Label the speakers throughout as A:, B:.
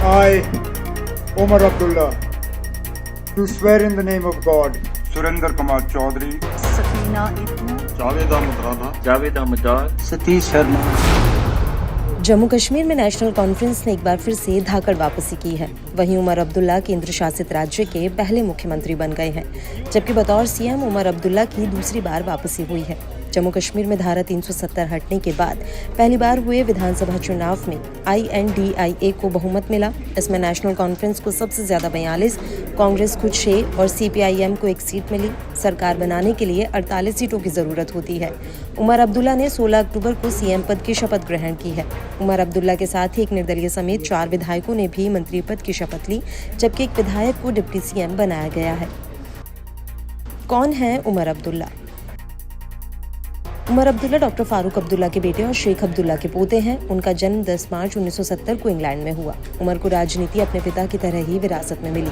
A: I, Omar Abdullah, do swear in the name of God.
B: Surendra Kumar Chaudhary,
C: Sakina Ittoo,
B: Javed Ahmad Rana,
D: Javed Ahmad,
A: Satish Sharma.
E: Jammu Kashmir में national conference ने एक बार फिर से धाकड़ वापसी की है। वहीं उमर अब्दुल्ला केंद्र शासित राज्य के पहले मुख्यमंत्री बन गए हैं, जबकि बतौर सीएम उमर अब्दुल्ला की दूसरी बार वापसी हुई है। जम्मू कश्मीर में धारा 370 हटने के बाद पहली बार हुए विधानसभा चुनाव में INDIA को बहुमत मिला। इसमें नेशनल कॉन्फ्रेंस को सबसे ज्यादा 42, कांग्रेस को 6 और CPIM को 1 सीट मिली। सरकार बनाने के लिए 48 सीटों की जरूरत होती है। उमर अब्दुल्ला ने 16 अक्टूबर को सीएम पद की शपथ ग्रहण की है। उमर अब्दुल्ला के साथ ही एक निर्दलीय समेत 4 विधायकों ने भी मंत्री पद की शपथ ली, जबकि एक विधायक को डिप्टी सीएम बनाया गया है। कौन है उमर अब्दुल्ला? उमर अब्दुल्ला डॉक्टर फारूक अब्दुल्ला के बेटे और शेख अब्दुल्ला के पोते हैं। उनका जन्म 10 मार्च 1970 को इंग्लैंड में हुआ। उमर को राजनीति अपने पिता की तरह ही विरासत में मिली।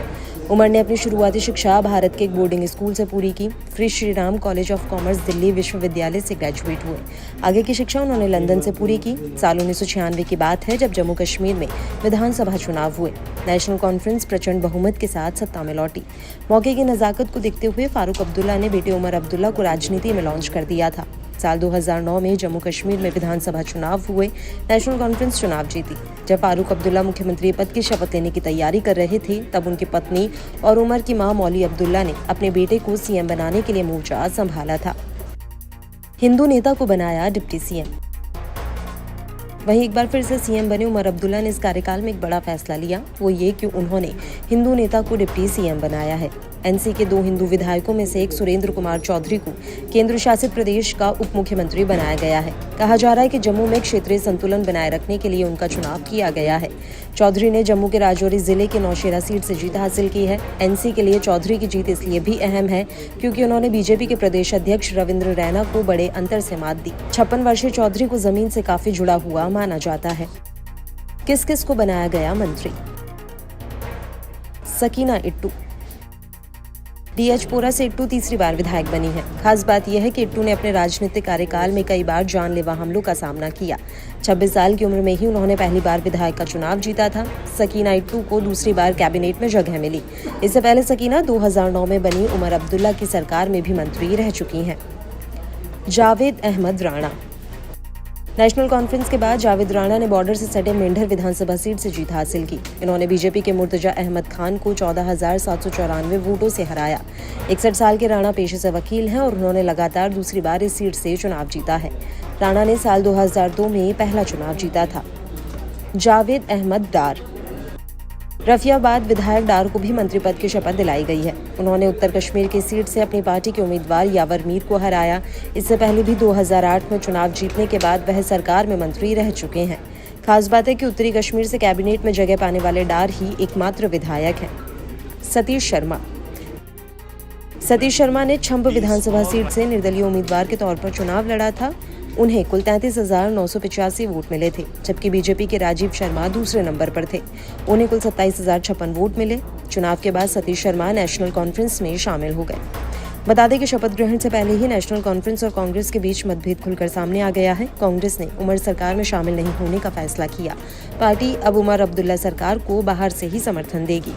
E: उमर ने अपनी शुरुआती शिक्षा भारत के एक बोर्डिंग स्कूल से पूरी की। फिर Shri Ram college of commerce Delhi विश्वविद्यालय से ग्रेजुएट हुए। आगे की शिक्षा उन्होंने लंदन से पूरी की। साल 1996 की बात है जब जम्मू कश्मीर में विधानसभा चुनाव हुए। नेशनल कॉन्फ्रेंस प्रचंड बहुमत के साथ सत्ता में लौटी। मौके की नजाकत को देखते हुए फारूक अब्दुल्ला ने बेटे उमर अब्दुल्ला को राजनीति में लॉन्च कर दिया था। साल 2009 में जम्मू कश्मीर में विधानसभा चुनाव हुए। नेशनल कॉन्फ्रेंस चुनाव जीती। जब फारूक अब्दुल्ला मुख्यमंत्री पद की शपथ लेने की तैयारी कर रहे थे, तब उनकी पत्नी और उमर की मां मौली अब्दुल्ला ने अपने बेटे को सीएम बनाने के लिए मोर्चा संभाला था। हिंदू नेता को बनाया डिप्टी सीएम। वहीं एक बार फिर से सीएम बने उमर अब्दुल्ला ने इस कार्यकाल में एक बड़ा फैसला लिया, वो ये कि उन्होंने हिंदू नेता को डिप्टी सीएम बनाया है। एनसी के 2 हिंदू विधायकों में से एक सुरेंद्र कुमार चौधरी को केंद्र शासित प्रदेश का उप मुख्यमंत्री बनाया गया है। कहा जा रहा है कि जम्मू में क्षेत्रीय संतुलन बनाए रखने के लिए उनका चुनाव किया गया है। चौधरी ने जम्मू के राजौरी जिले के नौशेरा सीट से जीत हासिल की है। एनसी के लिए चौधरी की जीत इसलिए भी अहम है क्योंकि उन्होंने बीजेपी के प्रदेश अध्यक्ष रविंद्र रैना को बड़े अंतर से मात दी। 56 वर्षीय चौधरी को जमीन से काफी जुड़ा हुआ माना जाता है। किस किस को बनाया गया मंत्री? सकीना इट्टू। DH-पोरा से इट्टू तीसरी बार विधायक बनी है। खास बात यह है कि इट्टू ने अपने राजनीतिक कार्यकाल में कई बार जानलेवा हमलों का सामना किया। 26 साल की उम्र में ही उन्होंने पहली बार विधायक का चुनाव जीता था। सकीना इट्टू को दूसरी बार कैबिनेट में जगह मिली। इससे पहले सकीना 2009 में बनी उमर अब्दुल्ला की सरकार में भी मंत्री रह चुकी हैं। जावेद अहमद राणा। नेशनल कॉन्फ्रेंस के बाद जावेद राणा ने बॉर्डर से सटे मेंढर विधानसभा सीट से जीत हासिल की। इन्होंने बीजेपी के मुर्तजा अहमद खान को 14,794 वोटों से हराया। 61 साल के राणा पेशे से वकील हैं और उन्होंने लगातार दूसरी बार इस सीट से चुनाव जीता है। राणा ने साल 2002 में पहला चुनाव जीता था। जावेद अहमद डार। रफियाबाद विधायक डार को भी मंत्री पद की शपथ दिलाई गई है। उन्होंने उत्तर कश्मीर की सीट से अपनी पार्टी के उम्मीदवार यावर मीर को हराया। इससे पहले भी 2008 में चुनाव जीतने के बाद वह सरकार में मंत्री रह चुके हैं। खास बात है कि उत्तरी कश्मीर से कैबिनेट में जगह पाने वाले डार ही एकमात्र विधायक हैं। सतीश शर्मा। सतीश शर्मा ने छंब विधानसभा सीट से निर्दलीय उम्मीदवार के तौर पर चुनाव लड़ा था। उन्हें कुल 33,985 वोट मिले थे, जबकि बीजेपी के राजीव शर्मा दूसरे नंबर पर थे। उन्हें कुल 27,056 वोट मिले। चुनाव के बाद सतीश शर्मा नेशनल कॉन्फ्रेंस में शामिल हो गए। बता दें कि शपथ ग्रहण से पहले ही नेशनल कॉन्फ्रेंस और कांग्रेस के बीच मतभेद खुलकर सामने आ गया है। कांग्रेस ने उमर सरकार में शामिल नहीं होने का फैसला किया। पार्टी अब उमर अब्दुल्ला सरकार को बाहर से ही समर्थन देगी।